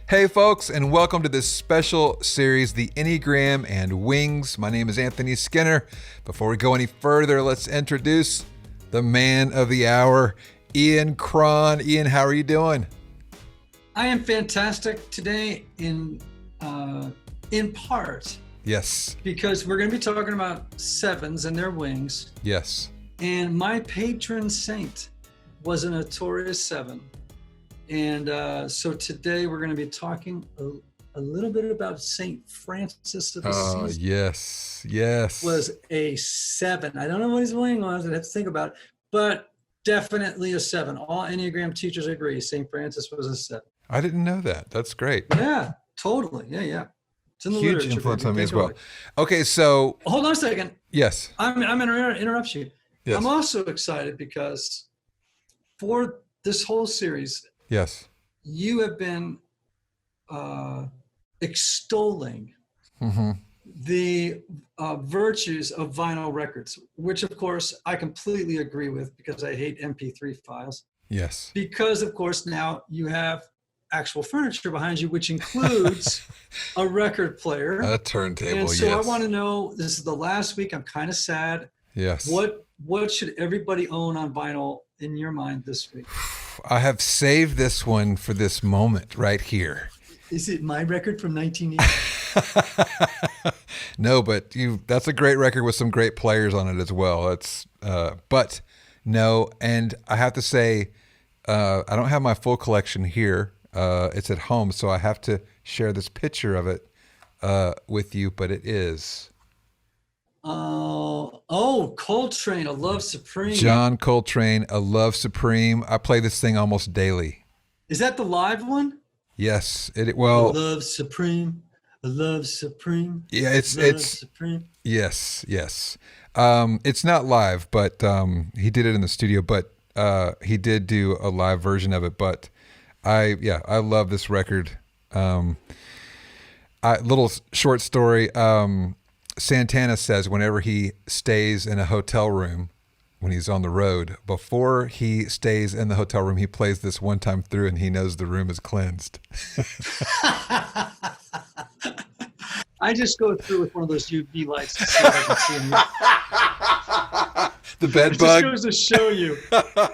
Hey folks, and welcome to this special series, The Enneagram and Wings. My name is Anthony Skinner. Before we go any further, let's introduce the man of the hour, Ian Cron. Ian, how are you doing? I am fantastic today in part Yes. because we're going to be talking about sevens and their wings. Yes. And my patron saint was a notorious seven. And so today we're going to be talking a little bit about Saint Francis of Assisi. Yes. Was a seven. I don't know what his wing was. I'd have to think about it, but definitely a seven. All Enneagram teachers agree Saint Francis was a seven. I didn't know that. That's great. Yeah, totally. Yeah. It's in the Huge literature. influence Baby. on me Take as it well. away. Okay, so Hold on a second. yes. I'm going to interrupt you. Yes. I'm also excited because for this whole series, Yes. you have been extolling the virtues of vinyl records, which of course I completely agree with because I hate MP3 files. Yes. Because of course now you have actual furniture behind you, which includes a record player, A turntable. and so yes. I want to know, this is the last week, I'm kind of sad. Yes. What should everybody own on vinyl in your mind this week? I have saved this one for this moment right here. Is it my record from 1980? No, but that's a great record with some great players on it as well. But no, and I have to say, I don't have my full collection here. It's at home, so I have to share this picture of it with you, but it is Coltrane, A Love Supreme. John Coltrane, A Love Supreme. I play this thing almost daily. Is that the live one? Yes, A Love Supreme, A Love Supreme. Yeah, it's Supreme. Yes. It's not live, but he did it in the studio, but he did do a live version of it. But I love this record. Little short story. Santana says whenever he stays in a hotel room, when he's on the road, before he stays in the hotel room, he plays this one time through and he knows the room is cleansed. I just go through with one of those UV lights to see if I can see them. The bed It bug. just goes to show you,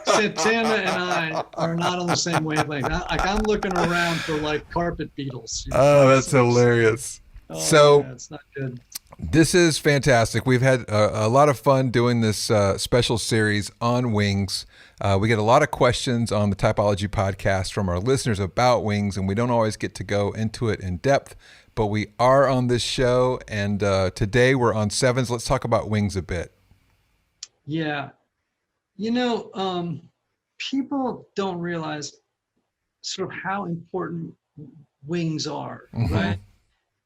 Santana and I are not on the same wavelength. I'm looking around for like carpet beetles. Oh, that's hilarious. Oh, yeah, it's not good. This is fantastic. We've had a lot of fun doing this special series on wings. We get a lot of questions on the Typology podcast from our listeners about wings, and we don't always get to go into it in depth, but we are on this show, and today we're on sevens. Let's talk about wings a bit. Yeah. People don't realize sort of how important wings are, right?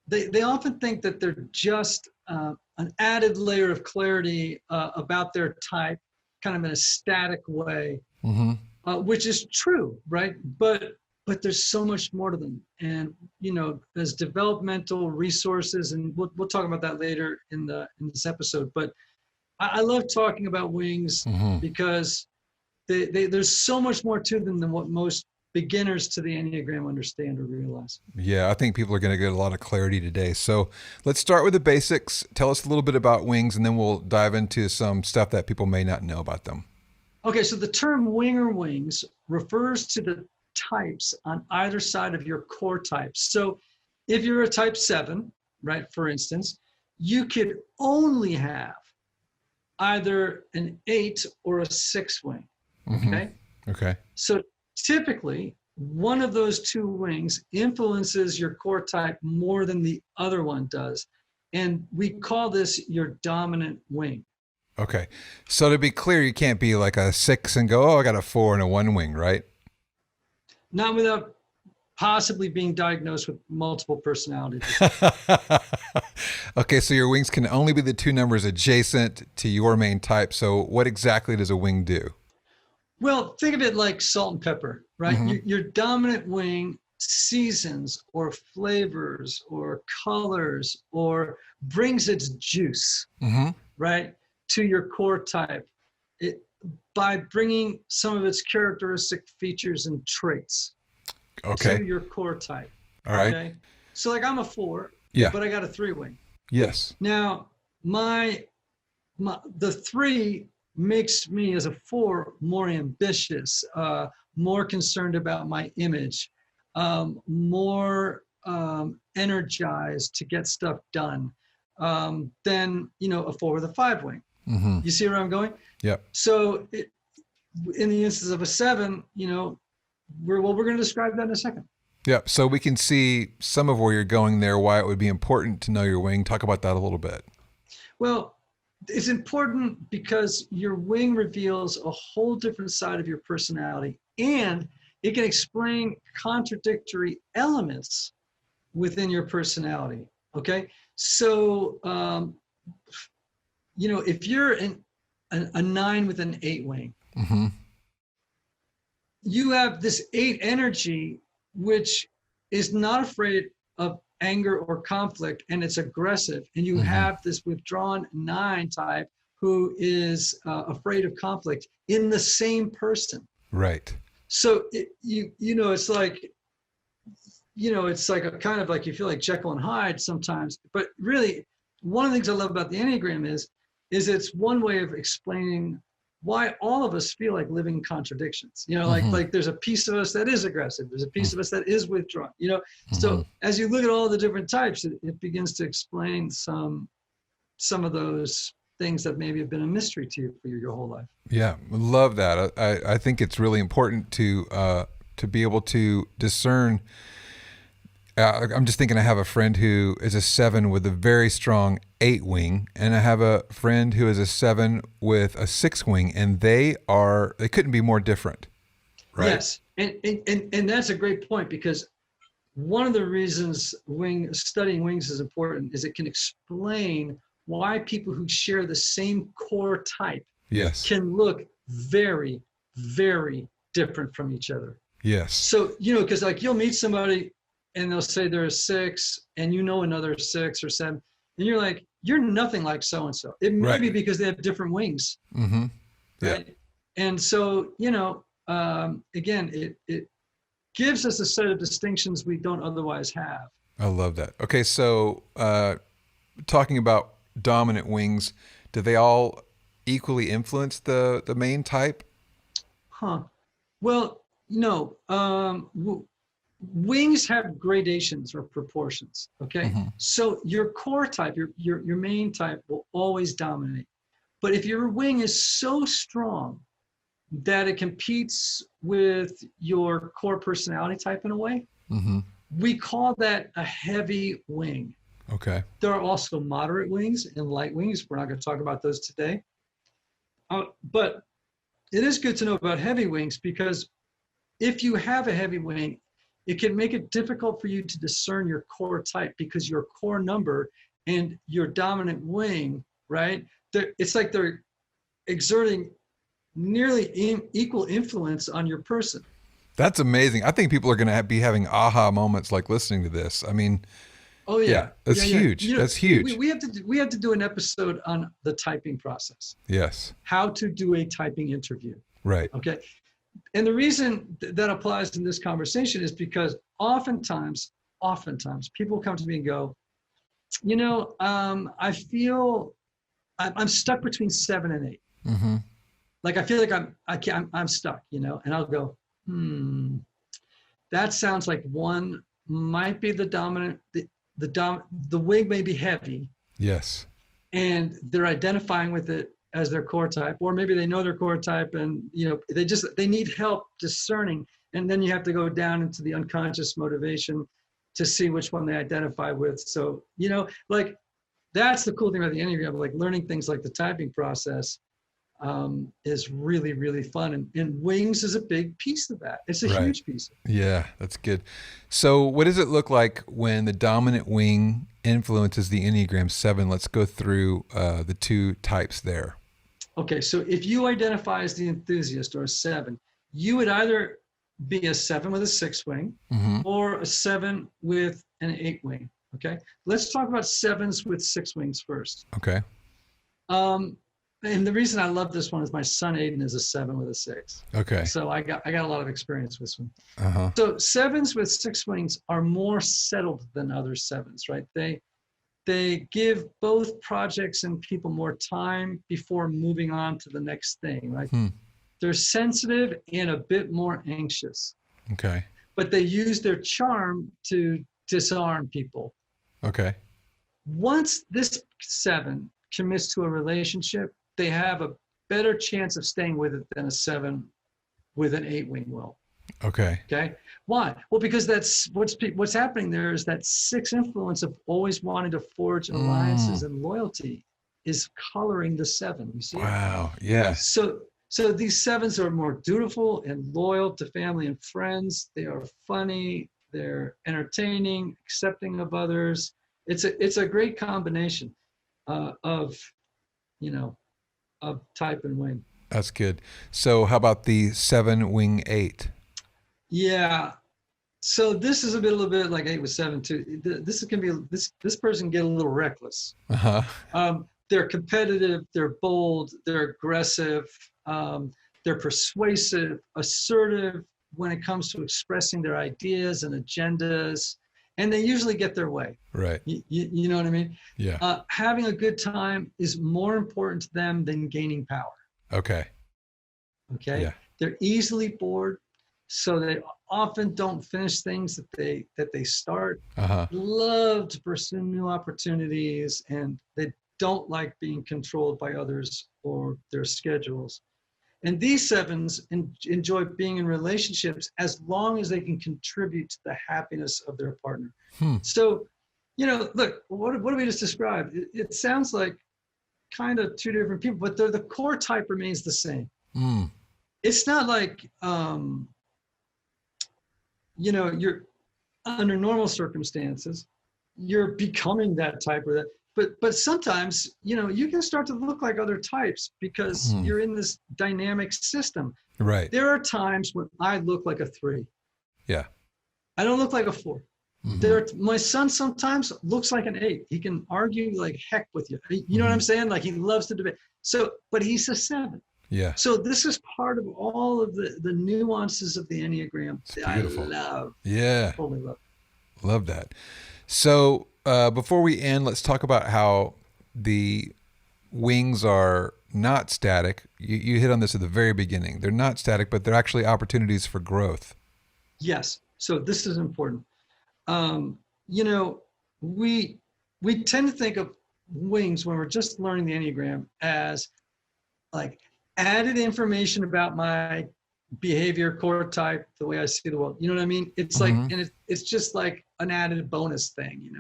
They often think that they're just an added layer of clarity about their type, kind of in a static way, which is true, right? But there's so much more to them, and there's developmental resources, and we'll talk about that later in this episode. But I love talking about wings because there's so much more to them than what most beginners to the Enneagram understand or realize. Yeah, I think people are going to get a lot of clarity today. So let's start with the basics. Tell us a little bit about wings, and then we'll dive into some stuff that people may not know about them. Okay, so the term wing or wings refers to the types on either side of your core types. So if you're a type 7, right, for instance, you could only have either an 8 or a 6 wing, okay? Okay. So typically, one of those two wings influences your core type more than the other one does. And we call this your dominant wing. Okay. So to be clear, you can't be like a 6 and go, oh, I got a 4 and a 1 wing, right? Not without possibly being diagnosed with multiple personality disorder. Okay, so your wings can only be the two numbers adjacent to your main type. So what exactly does a wing do? Well, think of it like salt and pepper, right? Your dominant wing seasons or flavors or colors or brings its juice, right, to your core type by bringing some of its characteristic features and traits to your core type. All right. Okay. So like I'm a 4, Yeah. but I got a 3 wing. Yes. Now, the 3 makes me as a 4 more ambitious, more concerned about my image, more energized to get stuff done than a 4 with a 5 wing. Mm-hmm. You see where I'm going? Yep. So in the instance of a 7, we're going to describe that in a second. Yep. So we can see some of where you're going there, why it would be important to know your wing. Talk about that a little bit. Well, it's important because your wing reveals a whole different side of your personality, and it can explain contradictory elements within your personality. Okay. So, if you're a 9 with an 8 wing, Mm-hmm. you have this 8 energy, which is not afraid of anger or conflict, and it's aggressive. And you have this withdrawn 9 type who is afraid of conflict in the same person. Right. So it's like, it's like a kind of like you feel like Jekyll and Hyde sometimes. But really, one of the things I love about the Enneagram is it's one way of explaining why all of us feel like living contradictions. Like there's a piece of us that is aggressive. There's a piece of us that is withdrawn. So as you look at all the different types, it begins to explain some of those things that maybe have been a mystery to you for your whole life. Yeah, love that. I think it's really important to be able to discern. I'm just thinking I have a friend who is a 7 with a very strong 8 wing, and I have a friend who is a 7 with a 6 wing, and they couldn't be more different. Right? Yes, and that's a great point, because one of the reasons studying wings is important is it can explain why people who share the same core type Yes. can look very, very different from each other. Yes. So, because like you'll meet somebody and they'll say they're a 6 and another 6 or 7, and you're like, you're nothing like so-and-so. It may be because they have different wings. Mm-hmm. Yeah. Right? And so, again, it gives us a set of distinctions we don't otherwise have. I love that. Okay, so talking about dominant wings, do they all equally influence the main type? Well, no. Wings have gradations or proportions. Okay. So your core type, your main type, will always dominate. But if your wing is so strong that it competes with your core personality type in a way, we call that a heavy wing. Okay. There are also moderate wings and light wings. We're not going to talk about those today. But it is good to know about heavy wings, because if you have a heavy wing, it can make it difficult for you to discern your core type, because your core number and your dominant wing, right? It's like they're exerting nearly equal influence on your person. That's amazing. I think people are going to be having aha moments like listening to this. I mean, oh yeah, that's huge. That's huge. We have to do an episode on the typing process. Yes. How to do a typing interview. Right. Okay. And the reason that applies in this conversation is because oftentimes people come to me and go, I feel I'm stuck between 7 and 8. Like I feel like I'm stuck, and I'll go, that sounds like one might be the dominant, the wing may be heavy. Yes. And they're identifying with it as their core type, or maybe they know their core type and they need help discerning. And then you have to go down into the unconscious motivation to see which one they identify with. So, like that's the cool thing about the Enneagram, like learning things like the typing process is really, really fun. And wings is a big piece of that. It's a huge piece. Yeah, that's good. So what does it look like when the dominant wing influences the Enneagram 7? Let's go through the 2 types there. Okay, so if you identify as the enthusiast or a 7, you would either be a 7 with a 6 wing or a 7 with an 8 wing. Okay, let's talk about 7s with 6 wings first. Okay. and the reason I love this one is my son Aiden is a 7 with a 6. Okay. So I got a lot of experience with this one. Uh-huh. So 7s with 6 wings are more settled than other 7s, right? They give both projects and people more time before moving on to the next thing, right? They're sensitive and a bit more anxious. Okay. But they use their charm to disarm people. Okay. Once this 7 commits to a relationship, they have a better chance of staying with it than a 7 with an 8 wing will. Okay. Okay. Why? Well, because that's what's happening there is that 6 influence of always wanting to forge alliances and loyalty is coloring the 7. You see? Wow. Yeah. So these 7s are more dutiful and loyal to family and friends. They are funny. They're entertaining, accepting of others. It's a great combination of type and wing. That's good. So how about the 7 wing 8? Yeah. So this is a little bit like 8 with 7 too. This person can get a little reckless. Uh-huh. They're competitive. They're bold. They're aggressive. They're persuasive, assertive when it comes to expressing their ideas and agendas, and they usually get their way. Right. You know what I mean? Yeah. Having a good time is more important to them than gaining power. Okay. Okay. Yeah. They're easily bored, so they often don't finish things that they start. Uh-huh. Love to pursue new opportunities, and they don't like being controlled by others or their schedules. And these 7s enjoy being in relationships as long as they can contribute to the happiness of their partner. So, look, what we just described, it sounds like kind of 2 different people, but the core type remains the same. It's not like, you're under normal circumstances, you're becoming that type or that. But sometimes, you can start to look like other types because you're in this dynamic system. Right. There are times when I look like a 3. Yeah. I don't look like a 4. My son sometimes looks like an 8. He can argue like heck with you. You know what I'm saying? Like he loves to debate. But he's a 7. Yeah. So this is part of all of the nuances of the Enneagram that I beautiful. love. Yeah. Totally love. Love that. So before we end, let's talk about how the wings are not static. You hit on this at the very beginning. They're not static, but they're actually opportunities for growth. Yes. So this is important. We tend to think of wings when we're just learning the Enneagram as like added information about my behavior, core type, the way I see the world. You know what I mean? It's like, and it's just like an added bonus thing,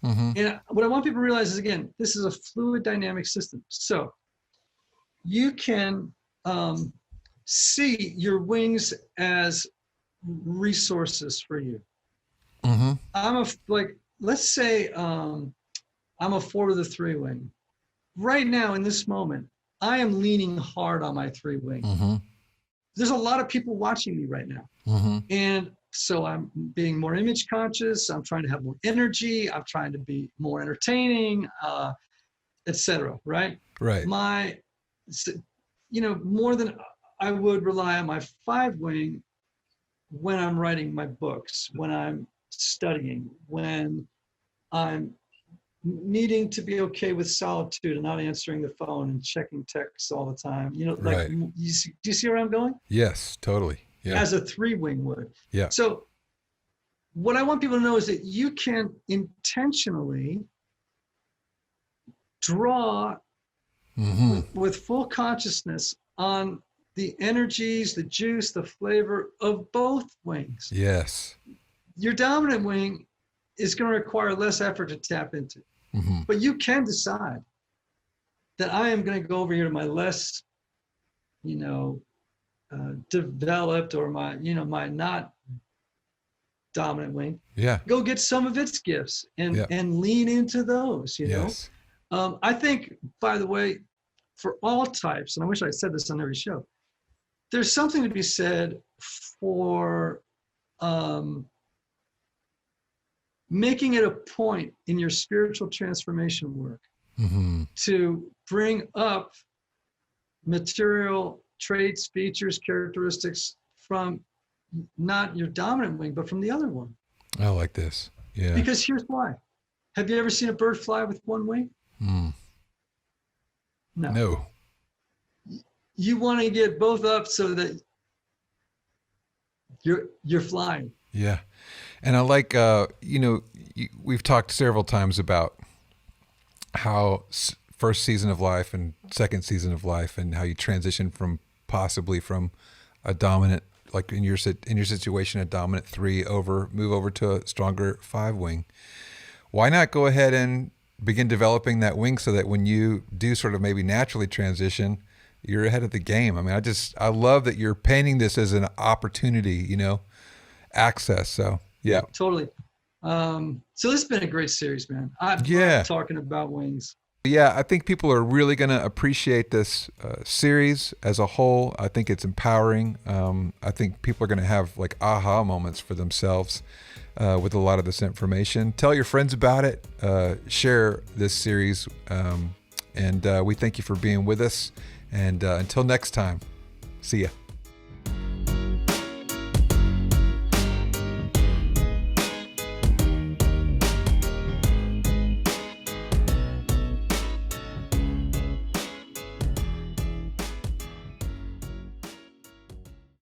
And what I want people to realize is, again, this is a fluid dynamic system. So you can see your wings as resources for you. Let's say I'm a 4 with a 3 wing. Right now in this moment, I am leaning hard on my 3 wing. There's a lot of people watching me right now. And so I'm being more image conscious. I'm trying to have more energy. I'm trying to be more entertaining, etc. Right? Right. More than I would rely on my 5 wing when I'm writing my books, when I'm studying, when I'm needing to be okay with solitude and not answering the phone and checking texts all the time. Right. Do you see where I'm going? Yes, totally. Yeah. As a 3 wing would. Yeah. So what I want people to know is that you can intentionally draw with full consciousness on the energies, the juice, the flavor of both wings. Yes. Your dominant wing is going to require less effort to tap into. But you can decide that I am going to go over here to my less, developed or my not dominant wing. Yeah. Go get some of its gifts and lean into those, Yes. I think, by the way, for all types, and I wish I said this on every show, there's something to be said for making it a point in your spiritual transformation work to bring up material traits, features, characteristics from not your dominant wing, but from the other one. I like this. Yeah. Because here's why. Have you ever seen a bird fly with one wing? No. You want to get both up so that you're flying. Yeah. And I like, we've talked several times about how first season of life and second season of life, and how you transition from possibly from a dominant, like in your situation, a dominant 3 move over to a stronger 5 wing. Why not go ahead and begin developing that wing so that when you do sort of maybe naturally transition, you're ahead of the game. I mean, I love that you're painting this as an opportunity, access. So yeah. Totally. So this has been a great series, man. I've loved talking about wings. Yeah, I think people are really going to appreciate this series as a whole. I think it's empowering. I think people are going to have like aha moments for themselves with a lot of this information. Tell your friends about it. Share this series. And we thank you for being with us. And until next time, see ya.